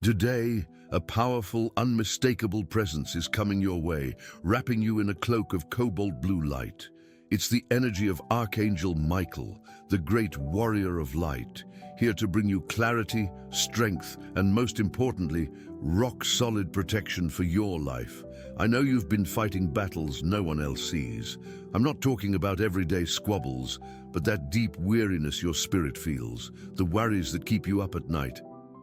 Today, a powerful, unmistakable presence is coming your way, wrapping you in a cloak of cobalt blue light. It's the energy of Archangel Michael, the great warrior of light, here to bring you clarity, strength, and most importantly, rock-solid protection for your life. I know you've been fighting battles no one else sees. I'm not talking about everyday squabbles, but that deep weariness your spirit feels, the worries that keep you up at night.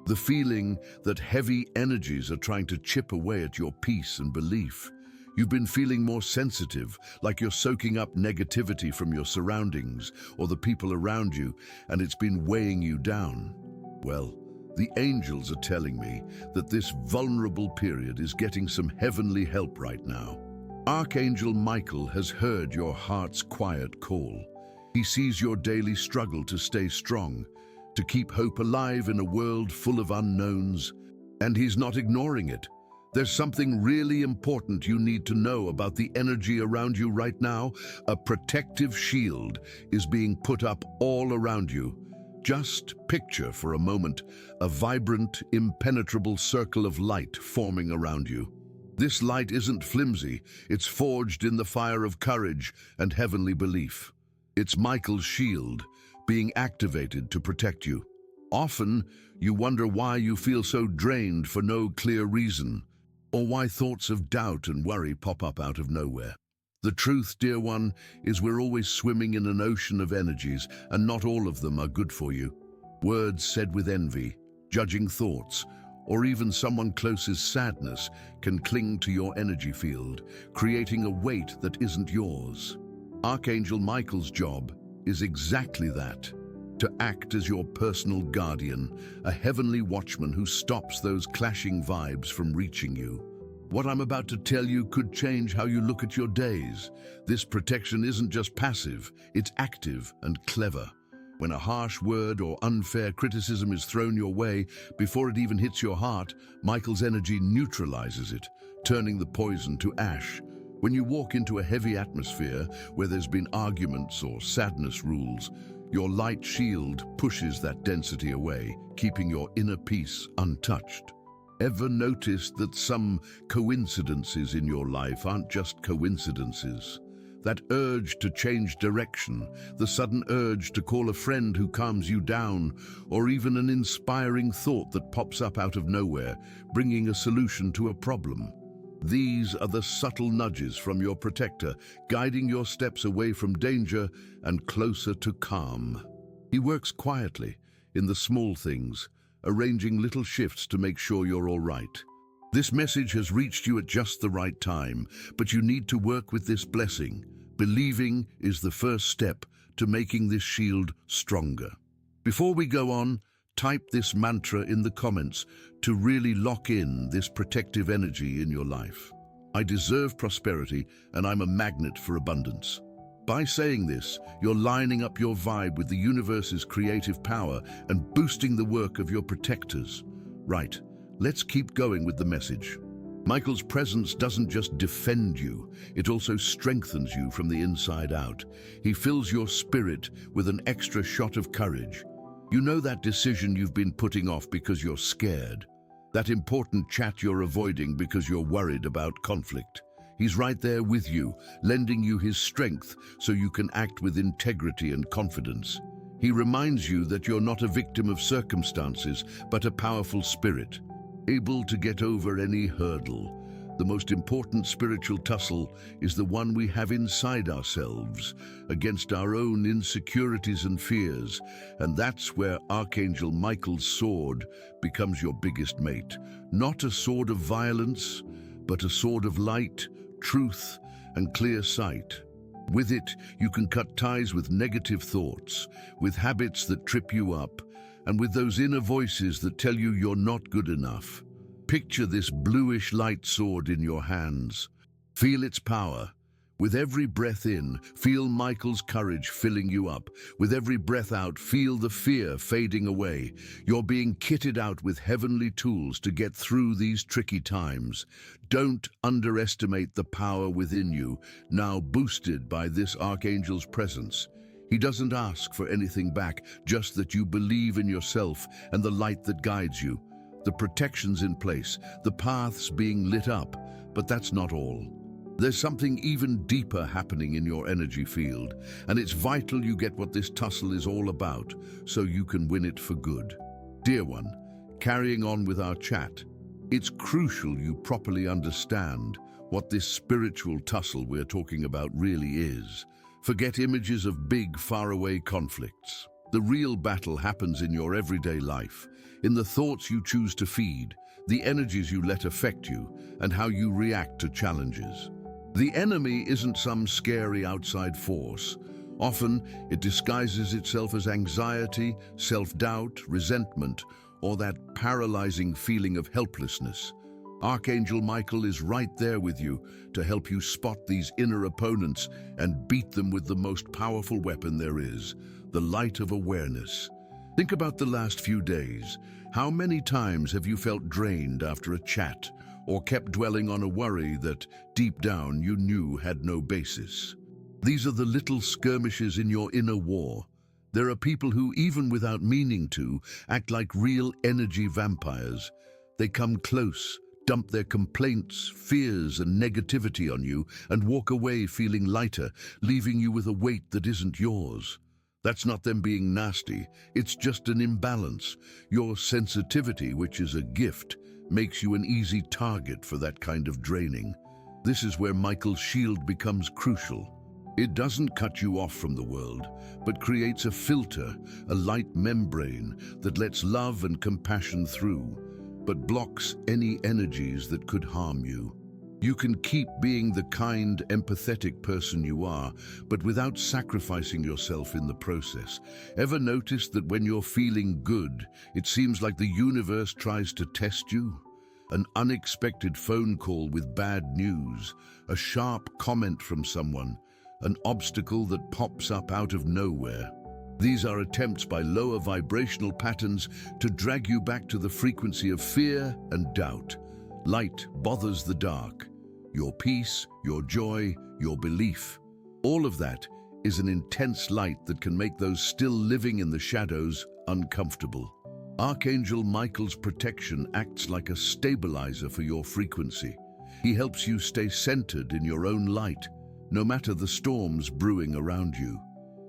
The feeling that heavy energies are trying to chip away at your peace and belief. You've been feeling more sensitive, like you're soaking up negativity from your surroundings or the people around you, and it's been weighing you down. Well, the angels are telling me that this vulnerable period is getting some heavenly help right now. Archangel Michael has heard your heart's quiet call. He sees your daily struggle to stay strong, to keep hope alive in a world full of unknowns, and he's not ignoring it. There's something really important you need to know about the energy around you right now. A protective shield is being put up all around you. Just picture for a moment a vibrant, impenetrable circle of light forming around you. This light isn't flimsy, it's forged in the fire of courage and heavenly belief. It's Michael's shield, being activated to protect you. Often, you wonder why you feel so drained for no clear reason, or why thoughts of doubt and worry pop up out of nowhere. The truth, dear one, is we're always swimming in an ocean of energies, and not all of them are good for you. Words said with envy, judging thoughts, or even someone close's sadness can cling to your energy field, creating a weight that isn't yours. Archangel Michael's job is exactly that, to act as your personal guardian, a heavenly watchman who stops those clashing vibes from reaching you. What I'm about to tell you could change how you look at your days. This protection isn't just passive, it's active and clever. When a harsh word or unfair criticism is thrown your way, before it even hits your heart, Michael's energy neutralizes it, turning the poison to ash. When you walk into a heavy atmosphere where there's been arguments or sadness rules, your light shield pushes that density away, keeping your inner peace untouched. Ever noticed that some coincidences in your life aren't just coincidences? That urge to change direction, the sudden urge to call a friend who calms you down, or even an inspiring thought that pops up out of nowhere, bringing a solution to a problem. These are the subtle nudges from your protector, guiding your steps away from danger and closer to calm. He works quietly, in the small things, arranging little shifts to make sure you're all right. This message has reached you at just the right time, but you need to work with this blessing. Believing is the first step to making this shield stronger. Before we go on, type this mantra in the comments to really lock in this protective energy in your life. I deserve prosperity and I'm a magnet for abundance. By saying this, you're lining up your vibe with the universe's creative power and boosting the work of your protectors. Right, let's keep going with the message. Michael's presence doesn't just defend you, it also strengthens you from the inside out. He fills your spirit with an extra shot of courage. You know that decision you've been putting off because you're scared. That important chat you're avoiding because you're worried about conflict. He's right there with you, lending you his strength so you can act with integrity and confidence. He reminds you that you're not a victim of circumstances, but a powerful spirit, able to get over any hurdle. The most important spiritual tussle is the one we have inside ourselves, against our own insecurities and fears, and that's where Archangel Michael's sword becomes your biggest mate. Not a sword of violence, but a sword of light, truth, and clear sight. With it, you can cut ties with negative thoughts, with habits that trip you up, and with those inner voices that tell you you're not good enough. Picture this bluish light sword in your hands. Feel its power. With every breath in, feel Michael's courage filling you up. With every breath out, feel the fear fading away. You're being kitted out with heavenly tools to get through these tricky times. Don't underestimate the power within you, now boosted by this Archangel's presence. He doesn't ask for anything back, just that you believe in yourself and the light that guides you. the protections in place, the paths being lit up, but that's not all. There's something even deeper happening in your energy field, and it's vital you get what this tussle is all about so you can win it for good. Dear one, carrying on with our chat, it's crucial you properly understand what this spiritual tussle we're talking about really is. Forget images of big, faraway conflicts. The real battle happens in your everyday life, in the thoughts you choose to feed, the energies you let affect you, and how you react to challenges. The enemy isn't some scary outside force. Often, it disguises itself as anxiety, self-doubt, resentment, or that paralyzing feeling of helplessness. Archangel Michael is right there with you to help you spot these inner opponents and beat them with the most powerful weapon there is, the light of awareness. Think about the last few days. How many times have you felt drained after a chat, or kept dwelling on a worry that, deep down, you knew had no basis? These are the little skirmishes in your inner war. There are people who, even without meaning to, act like real energy vampires. They come close, dump their complaints, fears, and negativity on you, and walk away feeling lighter, leaving you with a weight that isn't yours. That's not them being nasty, it's just an imbalance. Your sensitivity, which is a gift, makes you an easy target for that kind of draining. This is where Michael's shield becomes crucial. It doesn't cut you off from the world, but creates a filter, a light membrane that lets love and compassion through, but blocks any energies that could harm you. You can keep being the kind, empathetic person you are, but without sacrificing yourself in the process. Ever notice that when you're feeling good, it seems like the universe tries to test you? An unexpected phone call with bad news, a sharp comment from someone, an obstacle that pops up out of nowhere. These are attempts by lower vibrational patterns to drag you back to the frequency of fear and doubt. Light bothers the dark. Your peace, your joy, your belief. All of that is an intense light that can make those still living in the shadows uncomfortable. Archangel Michael's protection acts like a stabilizer for your frequency. He helps you stay centered in your own light, no matter the storms brewing around you.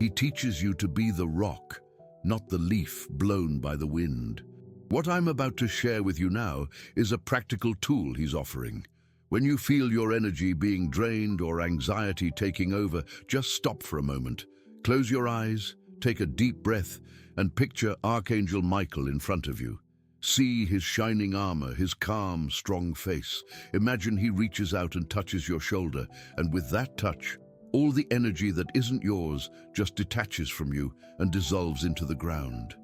He teaches you to be the rock, not the leaf blown by the wind. What I'm about to share with you now is a practical tool he's offering. When you feel your energy being drained or anxiety taking over, just stop for a moment. Close your eyes, take a deep breath, and picture Archangel Michael in front of you. See his shining armor, his calm, strong face. Imagine he reaches out and touches your shoulder, and with that touch, all the energy that isn't yours just detaches from you and dissolves into the ground.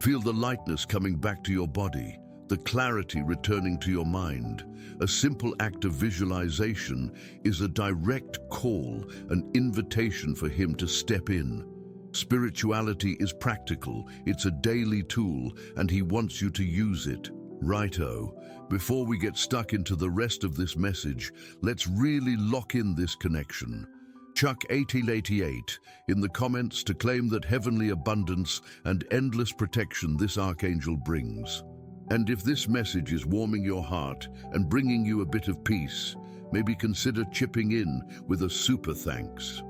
Feel the lightness coming back to your body, the clarity returning to your mind. A simple act of visualization is a direct call, an invitation for him to step in. Spirituality is practical, it's a daily tool, and he wants you to use it. Righto. Before we get stuck into the rest of this message, let's really lock in this connection. Chuck 8088 in the comments to claim that heavenly abundance and endless protection this archangel brings. And if this message is warming your heart and bringing you a bit of peace, maybe consider chipping in with a super thanks.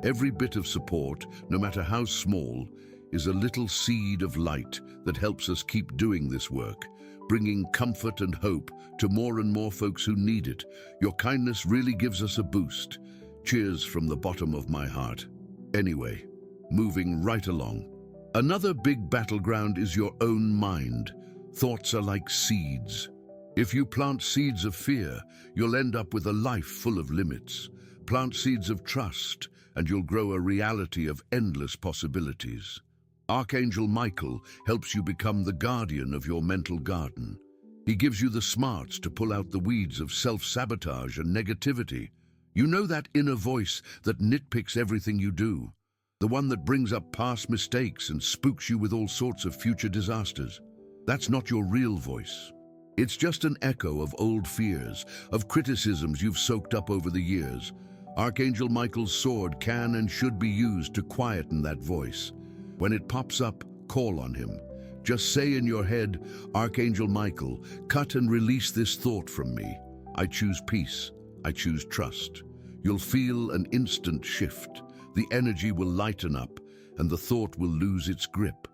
Every bit of support, no matter how small, is a little seed of light that helps us keep doing this work, bringing comfort and hope to more and more folks who need it. Your kindness really gives us a boost. Cheers from the bottom of my heart. Anyway, moving right along. Another big battleground is your own mind. Thoughts are like seeds. If you plant seeds of fear, you'll end up with a life full of limits. Plant seeds of trust, and you'll grow a reality of endless possibilities. Archangel Michael helps you become the guardian of your mental garden. He gives you the smarts to pull out the weeds of self-sabotage and negativity. You know that inner voice that nitpicks everything you do, the one that brings up past mistakes and spooks you with all sorts of future disasters. That's not your real voice. It's just an echo of old fears, of criticisms you've soaked up over the years. Archangel Michael's sword can and should be used to quieten that voice. When it pops up, call on him. Just say in your head, Archangel Michael, cut and release this thought from me. I choose peace. I choose trust. You'll feel an instant shift. The energy will lighten up, and the thought will lose its grip.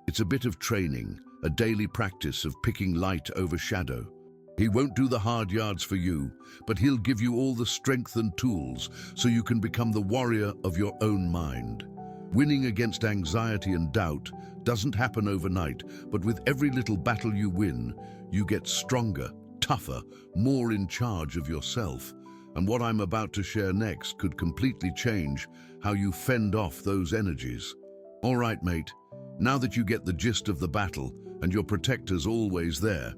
It's a bit of training, a daily practice of picking light over shadow. He won't do the hard yards for you, but he'll give you all the strength and tools so you can become the warrior of your own mind. Winning against anxiety and doubt doesn't happen overnight, but with every little battle you win, you get stronger, tougher, more in charge of yourself. And what I'm about to share next could completely change how you fend off those energies. All right, mate, now that you get the gist of the battle and your protector's always there,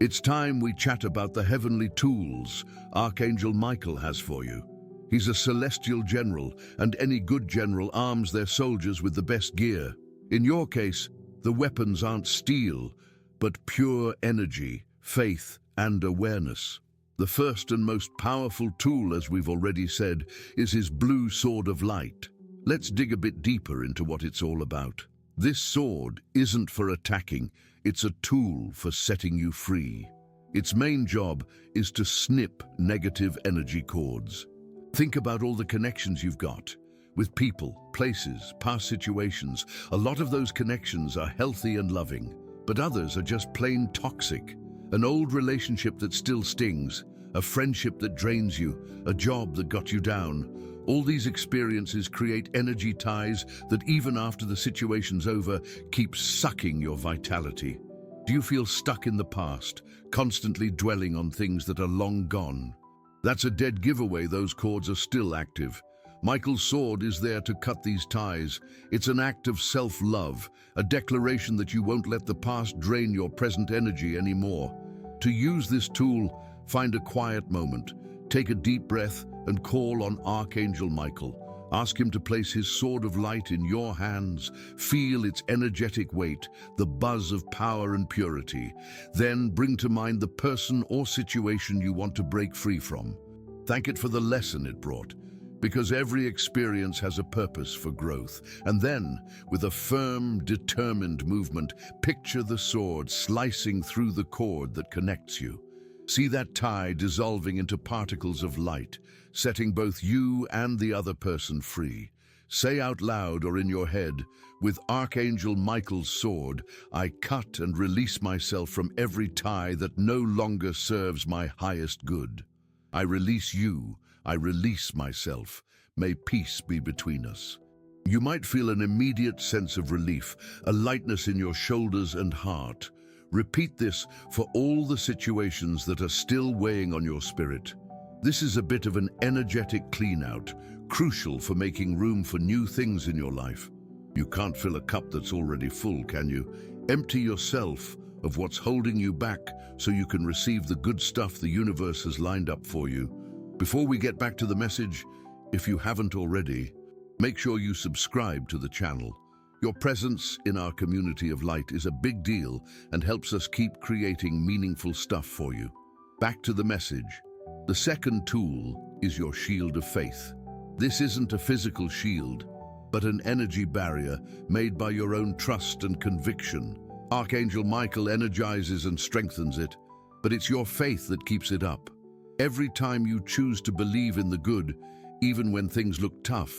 it's time we chat about the heavenly tools Archangel Michael has for you. He's a celestial general, and any good general arms their soldiers with the best gear. In your case, the weapons aren't steel, but pure energy, faith, and awareness. The first and most powerful tool, as we've already said, is his blue sword of light. Let's dig a bit deeper into what it's all about. This sword isn't for attacking, it's a tool for setting you free. Its main job is to snip negative energy cords. Think about all the connections you've got with people, places, past situations. A lot of those connections are healthy and loving, but others are just plain toxic. An old relationship that still stings, a friendship that drains you, a job that got you down. All these experiences create energy ties that even after the situation's over, keep sucking your vitality. Do you feel stuck in the past, constantly dwelling on things that are long gone? That's a dead giveaway those cords are still active. Michael's sword is there to cut these ties. It's an act of self-love, a declaration that you won't let the past drain your present energy anymore. To use this tool, find a quiet moment, take a deep breath, and call on Archangel Michael. Ask him to place his sword of light in your hands. Feel its energetic weight, the buzz of power and purity. Then bring to mind the person or situation you want to break free from. Thank it for the lesson it brought, because every experience has a purpose for growth. And then, with a firm, determined movement, picture the sword slicing through the cord that connects you. See that tie dissolving into particles of light, setting both you and the other person free. Say out loud or in your head, with Archangel Michael's sword, I cut and release myself from every tie that no longer serves my highest good. I release you, I release myself. May peace be between us. You might feel an immediate sense of relief, a lightness in your shoulders and heart. Repeat this for all the situations that are still weighing on your spirit. This is a bit of an energetic clean-out, crucial for making room for new things in your life. You can't fill a cup that's already full, can you? Empty yourself of what's holding you back so you can receive the good stuff the universe has lined up for you. Before we get back to the message, if you haven't already, make sure you subscribe to the channel. Your presence in our community of light is a big deal and helps us keep creating meaningful stuff for you. Back to the message. The second tool is your shield of faith. This isn't a physical shield, but an energy barrier made by your own trust and conviction. Archangel Michael energizes and strengthens it, but it's your faith that keeps it up. Every time you choose to believe in the good, even when things look tough,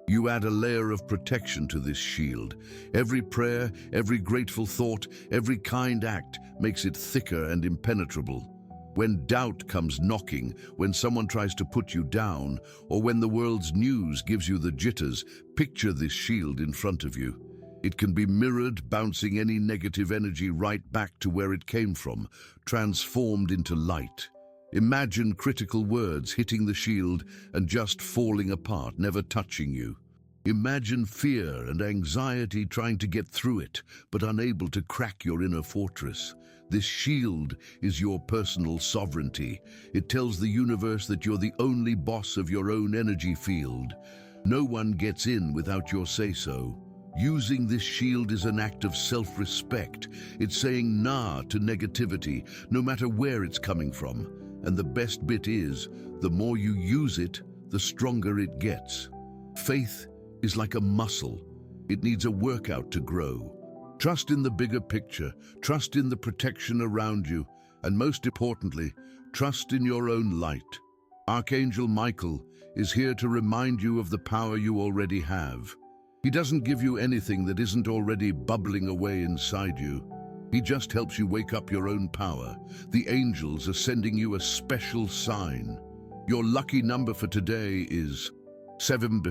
you add a layer of protection to this shield. Every prayer, every grateful thought, every kind act makes it thicker and impenetrable. When doubt comes knocking, when someone tries to put you down, or when the world's news gives you the jitters, picture this shield in front of you. It can be mirrored, bouncing any negative energy right back to where it came from, transformed into light. Imagine critical words hitting the shield and just falling apart, never touching you. Imagine fear and anxiety trying to get through it, but unable to crack your inner fortress. This shield is your personal sovereignty. It tells the universe that you're the only boss of your own energy field. No one gets in without your say-so. Using this shield is an act of self-respect. It's saying nah to negativity, no matter where it's coming from. And the best bit is, the more you use it, the stronger it gets. Faith is like a muscle. It needs a workout to grow. Trust in the bigger picture, trust in the protection around you, and most importantly, trust in your own light. Archangel Michael is here to remind you of the power you already have. He doesn't give you anything that isn't already bubbling away inside you. He just helps you wake up your own power. The angels are sending you a special sign. Your lucky number for today is 7.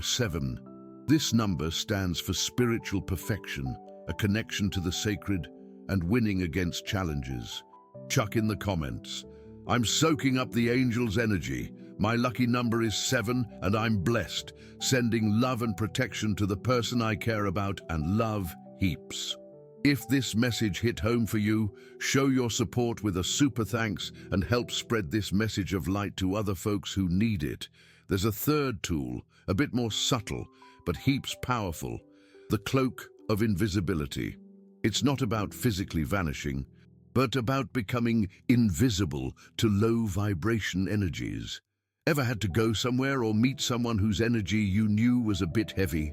This number stands for spiritual perfection, a connection to the sacred, and winning against challenges. Chuck in the comments, "I'm soaking up the angels' energy. My lucky number is 7 and I'm blessed, sending love and protection to the person I care about and love heaps." If this message hit home for you, show your support with a super thanks and help spread this message of light to other folks who need it. There's a third tool, a bit more subtle, but heaps powerful, the cloak of invisibility. It's not about physically vanishing, but about becoming invisible to low vibration energies. Ever had to go somewhere or meet someone whose energy you knew was a bit heavy?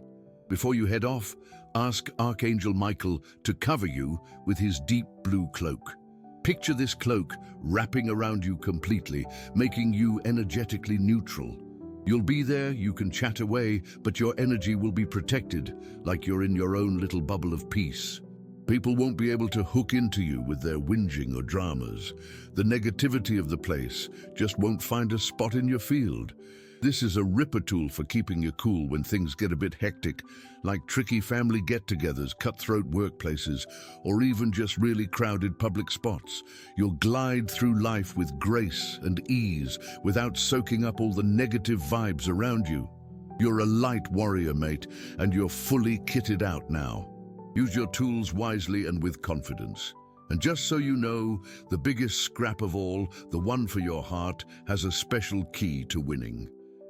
Before you head off, ask Archangel Michael to cover you with his deep blue cloak. Picture this cloak wrapping around you completely, making you energetically neutral. You'll be there, you can chat away, but your energy will be protected, like you're in your own little bubble of peace. People won't be able to hook into you with their whinging or dramas. The negativity of the place just won't find a spot in your field. This is a ripper tool for keeping you cool when things get a bit hectic, like tricky family get-togethers, cutthroat workplaces, or even just really crowded public spots. You'll glide through life with grace and ease without soaking up all the negative vibes around you. You're a light warrior, mate, and you're fully kitted out now. Use your tools wisely and with confidence. And just so you know, the biggest scrap of all, the one for your heart, has a special key to winning.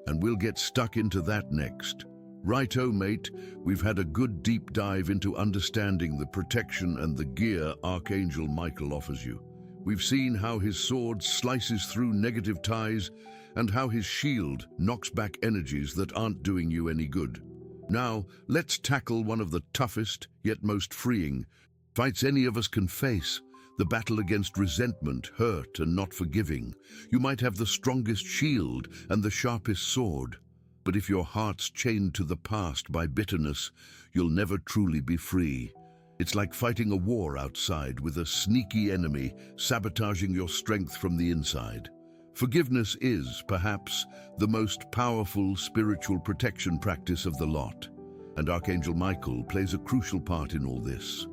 And we'll get stuck into that next. Righto, mate, we've had a good deep dive into understanding the protection and the gear Archangel Michael offers you. We've seen how his sword slices through negative ties and how his shield knocks back energies that aren't doing you any good. Now, let's tackle one of the toughest, yet most freeing fights any of us can face. The battle against resentment, hurt, and not forgiving. You might have the strongest shield and the sharpest sword, but if your heart's chained to the past by bitterness, you'll never truly be free. It's like fighting a war outside with a sneaky enemy sabotaging your strength from the inside. Forgiveness is, perhaps, the most powerful spiritual protection practice of the lot, and Archangel Michael plays a crucial part in all this.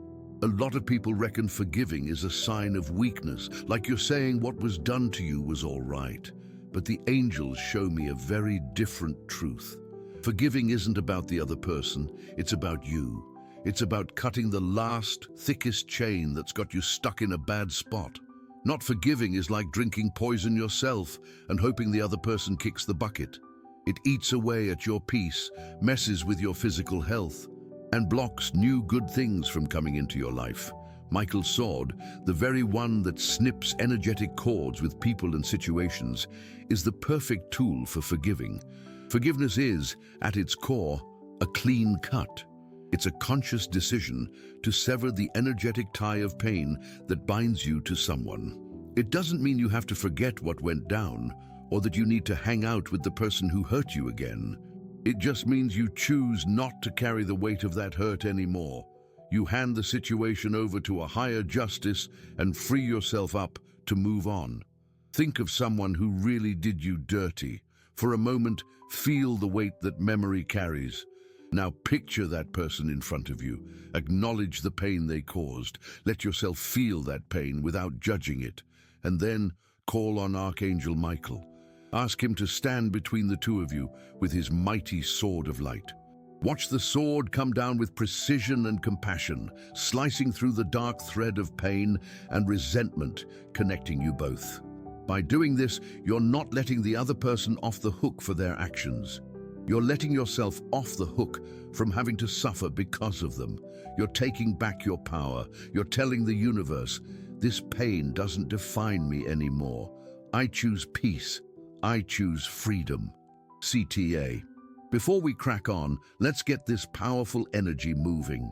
A lot of people reckon forgiving is a sign of weakness, like you're saying what was done to you was all right. But the angels show me a very different truth. Forgiving isn't about the other person, it's about you. It's about cutting the last, thickest chain that's got you stuck in a bad spot. Not forgiving is like drinking poison yourself and hoping the other person kicks the bucket. It eats away at your peace, messes with your physical health, and blocks new good things from coming into your life. Michael's sword, the very one that snips energetic chords with people and situations, is the perfect tool for forgiving. Forgiveness is, at its core, a clean cut. It's a conscious decision to sever the energetic tie of pain that binds you to someone. It doesn't mean you have to forget what went down, or that you need to hang out with the person who hurt you again. It just means you choose not to carry the weight of that hurt anymore. You hand the situation over to a higher justice and free yourself up to move on. Think of someone who really did you dirty. For a moment, feel the weight that memory carries. Now picture that person in front of you. Acknowledge the pain they caused. Let yourself feel that pain without judging it. And then call on Archangel Michael. Ask him to stand between the two of you with his mighty sword of light. Watch the sword come down with precision and compassion, slicing through the dark thread of pain and resentment, connecting you both. By doing this, you're not letting the other person off the hook for their actions. You're letting yourself off the hook from having to suffer because of them. You're taking back your power. You're telling the universe, this pain doesn't define me anymore. I choose peace. I choose freedom. CTA. Before we crack on, let's get this powerful energy moving.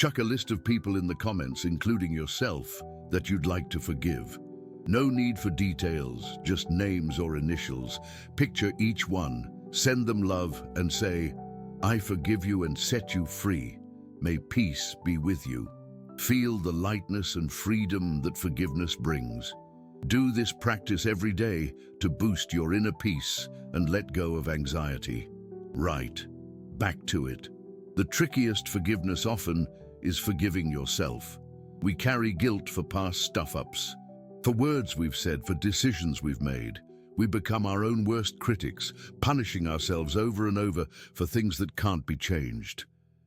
Chuck a list of people in the comments, including yourself, that you'd like to forgive. No need for details, just names or initials. Picture each one, send them love, and say, "I forgive you and set you free. May peace be with you." Feel the lightness and freedom that forgiveness brings. Do this practice every day to boost your inner peace and let go of anxiety. Right, back to it. The trickiest forgiveness often is forgiving yourself. We carry guilt for past stuff-ups, for words we've said, for decisions we've made. We become our own worst critics, punishing ourselves over and over for things that can't be changed.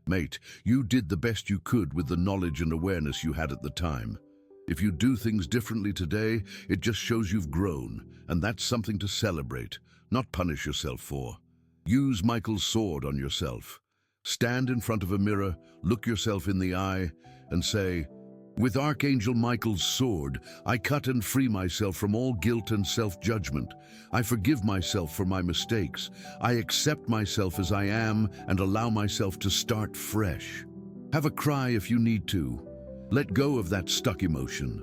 Mate, you did the best you could with the knowledge and awareness you had at the time. If you do things differently today, it just shows you've grown, and that's something to celebrate, not punish yourself for. Use Michael's sword on yourself. Stand in front of a mirror, look yourself in the eye, and say, "With Archangel Michael's sword, I cut and free myself from all guilt and self-judgment. I forgive myself for my mistakes. I accept myself as I am and allow myself to start fresh." Have a cry if you need to. Let go of that stuck emotion.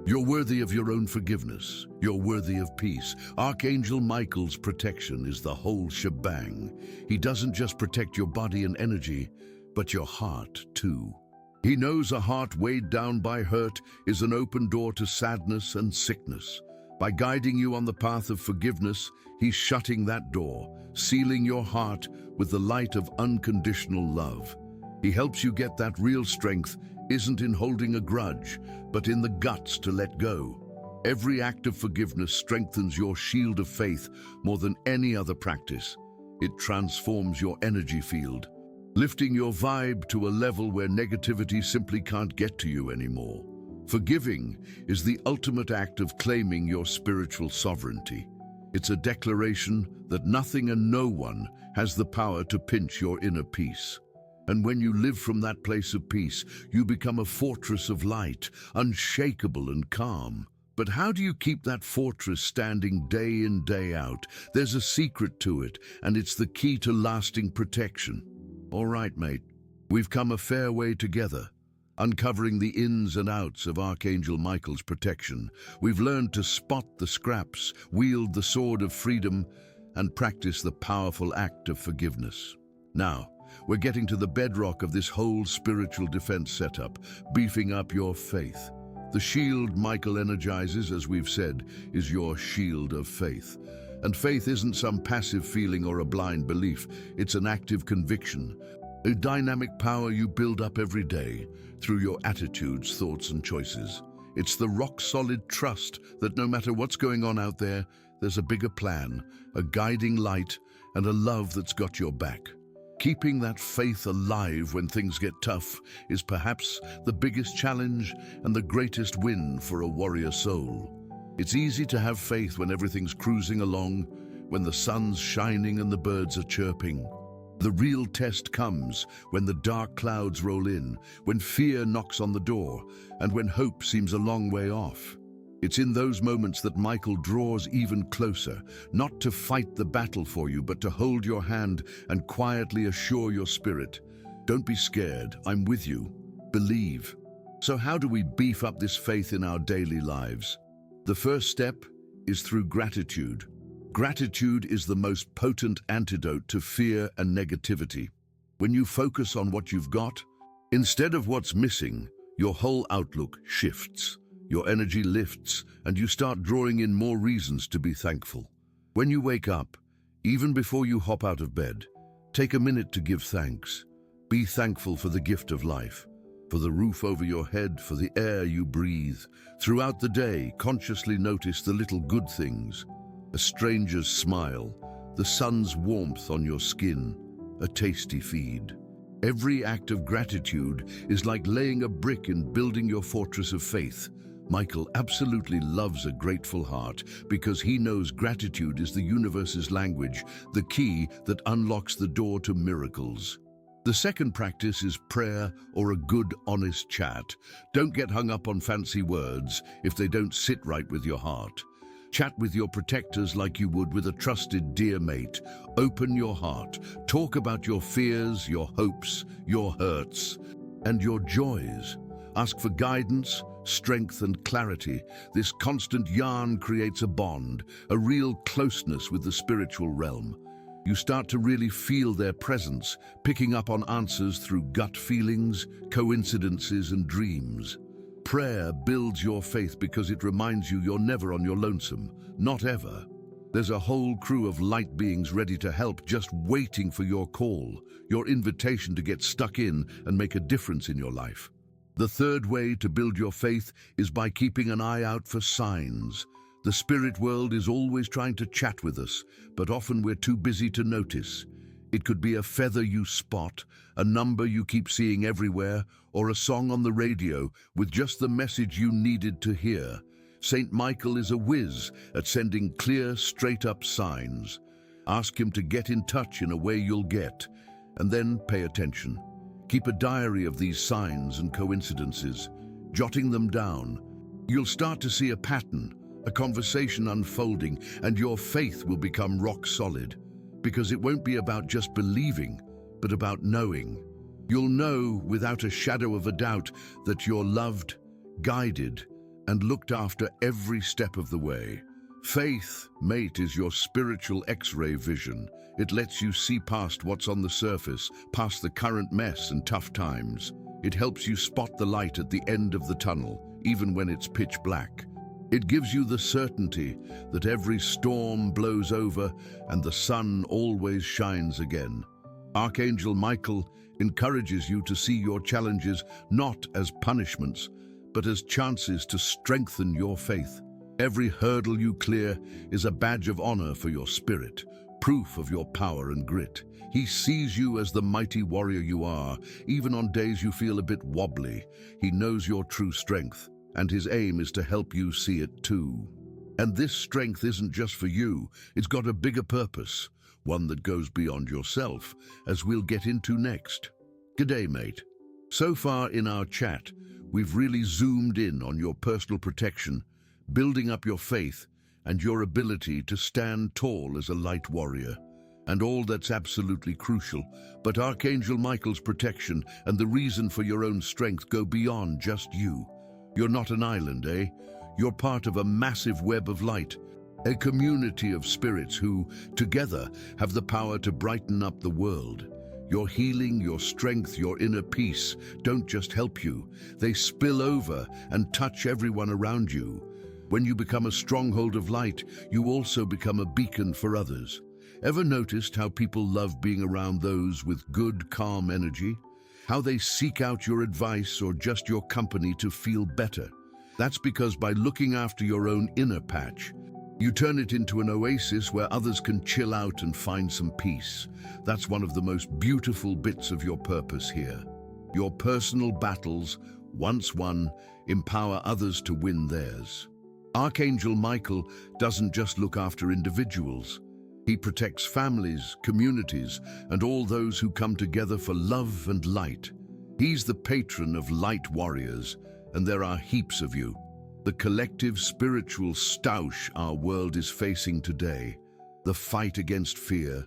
You're worthy of your own forgiveness. You're worthy of peace. Archangel Michael's protection is the whole shebang. He doesn't just protect your body and energy, but your heart too. He knows a heart weighed down by hurt is an open door to sadness and sickness. By guiding you on the path of forgiveness, he's shutting that door, sealing your heart with the light of unconditional love. He helps you get that real strength isn't in holding a grudge, but in the guts to let go. Every act of forgiveness strengthens your shield of faith more than any other practice. It transforms your energy field, lifting your vibe to a level where negativity simply can't get to you anymore. Forgiving is the ultimate act of claiming your spiritual sovereignty. It's a declaration that nothing and no one has the power to pinch your inner peace. And when you live from that place of peace, you become a fortress of light, unshakable and calm. But how do you keep that fortress standing day in, day out? There's a secret to it, and it's the key to lasting protection. All right, mate, we've come a fair way together, uncovering the ins and outs of Archangel Michael's protection. We've learned to spot the scraps, wield the sword of freedom, and practice the powerful act of forgiveness. Now, we're getting to the bedrock of this whole spiritual defense setup, beefing up your faith. The shield Michael energizes, as we've said, is your shield of faith. And faith isn't some passive feeling or a blind belief. It's an active conviction, a dynamic power you build up every day through your attitudes, thoughts, and choices. It's the rock-solid trust that no matter what's going on out there, there's a bigger plan, a guiding light, and a love that's got your back. Keeping that faith alive when things get tough is perhaps the biggest challenge and the greatest win for a warrior soul. It's easy to have faith when everything's cruising along, when the sun's shining and the birds are chirping. The real test comes when the dark clouds roll in, when fear knocks on the door, and when hope seems a long way off. It's in those moments that Michael draws even closer, not to fight the battle for you, but to hold your hand and quietly assure your spirit, "Don't be scared, I'm with you. Believe." So how do we beef up this faith in our daily lives? The first step is through gratitude. Gratitude is the most potent antidote to fear and negativity. When you focus on what you've got, instead of what's missing, your whole outlook shifts. Your energy lifts, and you start drawing in more reasons to be thankful. When you wake up, even before you hop out of bed, take a minute to give thanks. Be thankful for the gift of life, for the roof over your head, for the air you breathe. Throughout the day, consciously notice the little good things: a stranger's smile, the sun's warmth on your skin, a tasty feed. Every act of gratitude is like laying a brick in building your fortress of faith. Michael absolutely loves a grateful heart because he knows gratitude is the universe's language, the key that unlocks the door to miracles. The second practice is prayer or a good, honest chat. Don't get hung up on fancy words if they don't sit right with your heart. Chat with your protectors like you would with a trusted dear mate. Open your heart. Talk about your fears, your hopes, your hurts. And your joys. Ask for guidance, strength, and clarity. This constant yarn creates a bond, a real closeness with the spiritual realm. You start to really feel their presence, picking up on answers through gut feelings, coincidences, and dreams. Prayer builds your faith because it reminds you you're never on your lonesome, not ever. There's a whole crew of light beings ready to help, just waiting for your call, your invitation to get stuck in and make a difference in your life. The third way to build your faith is by keeping an eye out for signs. The spirit world is always trying to chat with us, but often we're too busy to notice. It could be a feather you spot, a number you keep seeing everywhere, or a song on the radio with just the message you needed to hear. Saint Michael is a whiz at sending clear, straight-up signs. Ask him to get in touch in a way you'll get, and then pay attention. Keep a diary of these signs and coincidences, jotting them down. You'll start to see a pattern, a conversation unfolding, and your faith will become rock solid, because it won't be about just believing, but about knowing. You'll know without a shadow of a doubt that you're loved, guided, and looked after every step of the way. Faith, mate, is your spiritual X-ray vision. It lets you see past what's on the surface, past the current mess and tough times. It helps you spot the light at the end of the tunnel, even when it's pitch black. It gives you the certainty that every storm blows over and the sun always shines again. Archangel Michael encourages you to see your challenges not as punishments, but as chances to strengthen your faith. Every hurdle you clear is a badge of honor for your spirit, proof of your power and grit. He sees you as the mighty warrior you are, even on days you feel a bit wobbly. He knows your true strength, and his aim is to help you see it too. And this strength isn't just for you, it's got a bigger purpose, one that goes beyond yourself, as we'll get into next. G'day, mate. So far in our chat, we've really zoomed in on your personal protection, building up your faith, and your ability to stand tall as a light warrior. And all that's absolutely crucial, but Archangel Michael's protection and the reason for your own strength go beyond just you. You're not an island, eh? You're part of a massive web of light, a community of spirits who, together, have the power to brighten up the world. Your healing, your strength, your inner peace don't just help you. They spill over and touch everyone around you. When you become a stronghold of light, you also become a beacon for others. Ever noticed how people love being around those with good, calm energy? How they seek out your advice or just your company to feel better? That's because by looking after your own inner patch, you turn it into an oasis where others can chill out and find some peace. That's one of the most beautiful bits of your purpose here. Your personal battles, once won, empower others to win theirs. Archangel Michael doesn't just look after individuals. He protects families, communities, and all those who come together for love and light. He's the patron of light warriors, and there are heaps of you. The collective spiritual stoush our world is facing today, the fight against fear,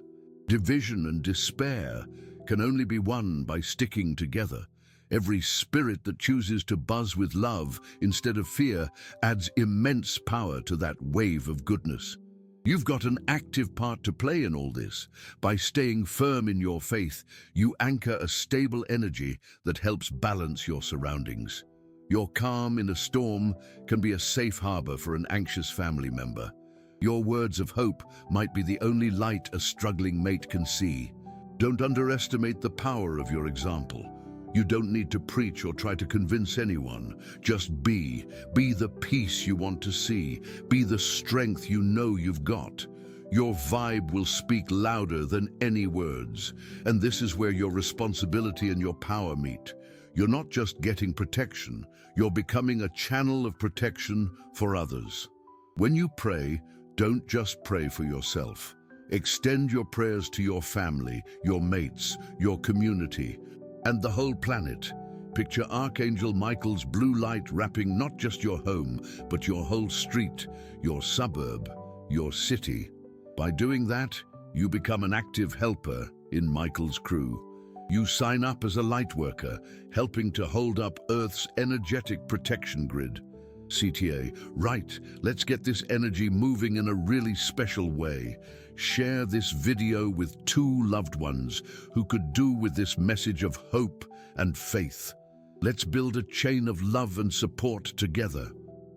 division and despair, can only be won by sticking together. Every spirit that chooses to buzz with love instead of fear adds immense power to that wave of goodness. You've got an active part to play in all this. By staying firm in your faith, you anchor a stable energy that helps balance your surroundings. Your calm in a storm can be a safe harbor for an anxious family member. Your words of hope might be the only light a struggling mate can see. Don't underestimate the power of your example. You don't need to preach or try to convince anyone. Just be. Be the peace you want to see. Be the strength you know you've got. Your vibe will speak louder than any words. And this is where your responsibility and your power meet. You're not just getting protection, you're becoming a channel of protection for others. When you pray, don't just pray for yourself. Extend your prayers to your family, your mates, your community, and the whole planet. Picture Archangel Michael's blue light wrapping not just your home, but your whole street, your suburb, your city. By doing that, you become an active helper in Michael's crew. You sign up as a light worker, helping to hold up Earth's energetic protection grid. CTA, right, let's get this energy moving in a really special way. Share this video with 2 loved ones who could do with this message of hope and faith. Let's build a chain of love and support together.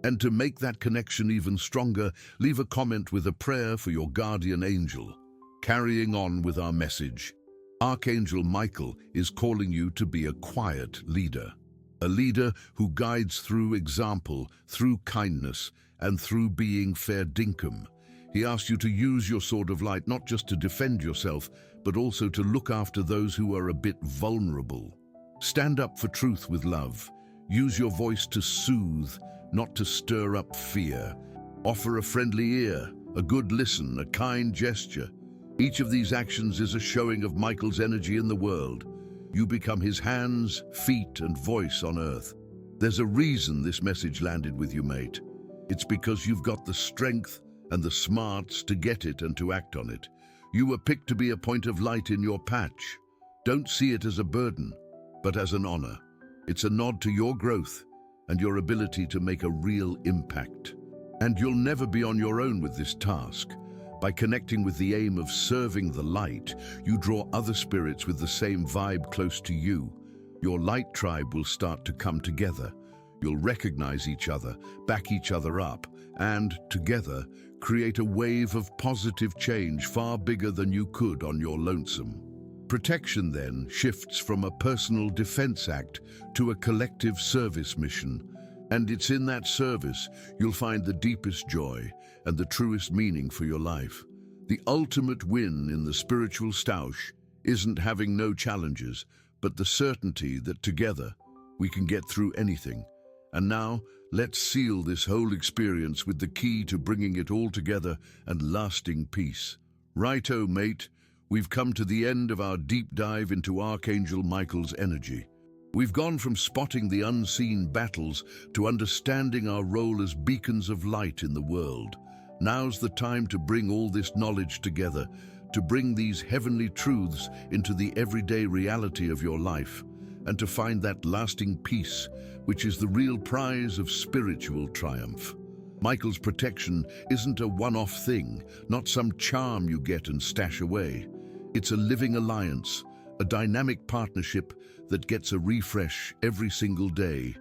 And to make that connection even stronger, leave a comment with a prayer for your guardian angel. Carrying on with our message, Archangel Michael is calling you to be a quiet leader. A leader who guides through example, through kindness, and through being fair dinkum. He asks you to use your sword of light not just to defend yourself, but also to look after those who are a bit vulnerable. Stand up for truth with love. Use your voice to soothe, not to stir up fear. Offer a friendly ear, a good listen, a kind gesture. Each of these actions is a showing of Michael's energy in the world. You become his hands, feet, and voice on earth. There's a reason this message landed with you, mate. It's because you've got the strength and the smarts to get it and to act on it. You were picked to be a point of light in your patch. Don't see it as a burden, but as an honor. It's a nod to your growth and your ability to make a real impact. And you'll never be on your own with this task. By connecting with the aim of serving the light, you draw other spirits with the same vibe close to you. Your light tribe will start to come together. You'll recognize each other, back each other up, and, together, create a wave of positive change far bigger than you could on your lonesome. Protection, then, shifts from a personal defense act to a collective service mission. And it's in that service you'll find the deepest joy and the truest meaning for your life. The ultimate win in the spiritual stoush isn't having no challenges, but the certainty that together we can get through anything. And now, let's seal this whole experience with the key to bringing it all together and lasting peace. Righto, mate, we've come to the end of our deep dive into Archangel Michael's energy. We've gone from spotting the unseen battles to understanding our role as beacons of light in the world. Now's the time to bring all this knowledge together, to bring these heavenly truths into the everyday reality of your life, and to find that lasting peace, which is the real prize of spiritual triumph. Michael's protection isn't a one-off thing, not some charm you get and stash away. It's a living alliance, a dynamic partnership that gets a refresh every single day.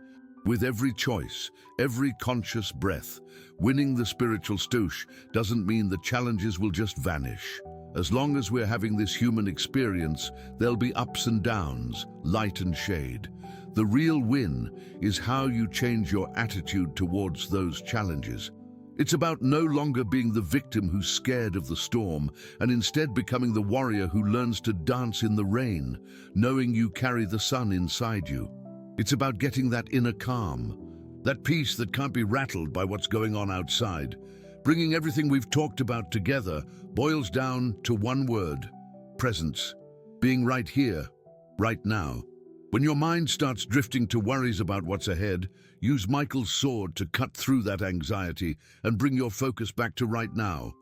With every choice, every conscious breath, winning the spiritual stoush doesn't mean the challenges will just vanish. As long as we're having this human experience, there'll be ups and downs, light and shade. The real win is how you change your attitude towards those challenges. It's about no longer being the victim who's scared of the storm and instead becoming the warrior who learns to dance in the rain, knowing you carry the sun inside you. It's about getting that inner calm, that peace that can't be rattled by what's going on outside. Bringing everything we've talked about together boils down to one word: presence. Being right here, right now. When your mind starts drifting to worries about what's ahead, use Michael's sword to cut through that anxiety and bring your focus back to right now.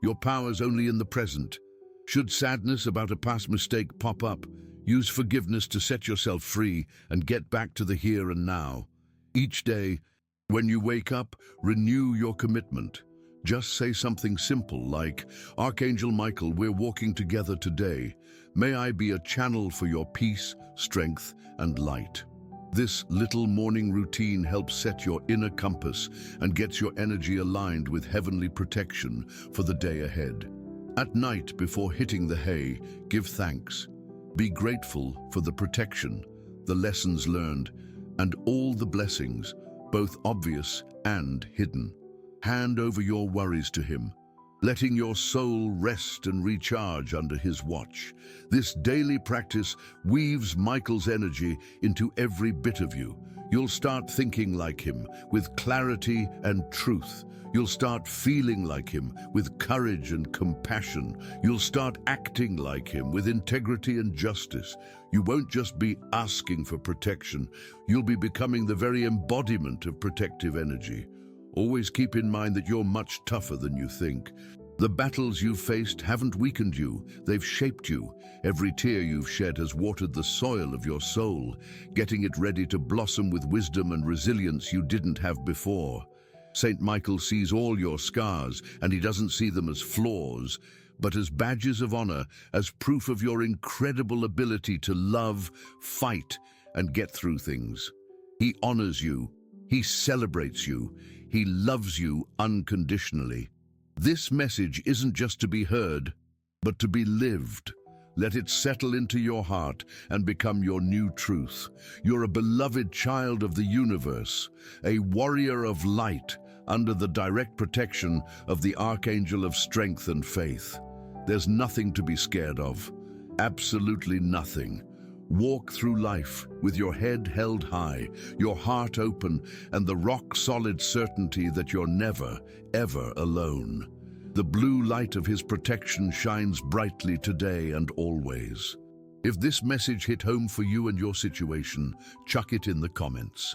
Your power's only in the present. Should sadness about a past mistake pop up, use forgiveness to set yourself free and get back to the here and now. Each day, when you wake up, renew your commitment. Just say something simple like, "Archangel Michael, we're walking together today. May I be a channel for your peace, strength, and light." This little morning routine helps set your inner compass and gets your energy aligned with heavenly protection for the day ahead. At night, before hitting the hay, give thanks. Be grateful for the protection, the lessons learned, and all the blessings, both obvious and hidden. Hand over your worries to him, letting your soul rest and recharge under his watch. This daily practice weaves Michael's energy into every bit of you. You'll start thinking like him, with clarity and truth. You'll start feeling like him, with courage and compassion. You'll start acting like him, with integrity and justice. You won't just be asking for protection, you'll be becoming the very embodiment of protective energy. Always keep in mind that you're much tougher than you think. The battles you've faced haven't weakened you, they've shaped you. Every tear you've shed has watered the soil of your soul, getting it ready to blossom with wisdom and resilience you didn't have before. Saint Michael sees all your scars, and he doesn't see them as flaws, but as badges of honor, as proof of your incredible ability to love, fight, and get through things. He honors you, he celebrates you, he loves you unconditionally. This message isn't just to be heard, but to be lived. Let it settle into your heart and become your new truth. You're a beloved child of the universe, a warrior of light under the direct protection of the Archangel of Strength and Faith. There's nothing to be scared of, absolutely nothing. Walk through life with your head held high, your heart open, and the rock-solid certainty that you're never, ever alone. The blue light of his protection shines brightly today and always. If this message hit home for you and your situation, chuck it in the comments.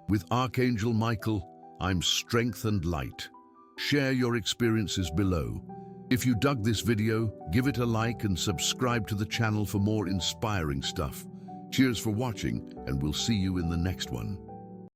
With Archangel Michael, I'm strength and light. Share your experiences below. If you dug this video, give it a like and subscribe to the channel for more inspiring stuff. Cheers for watching, and we'll see you in the next one.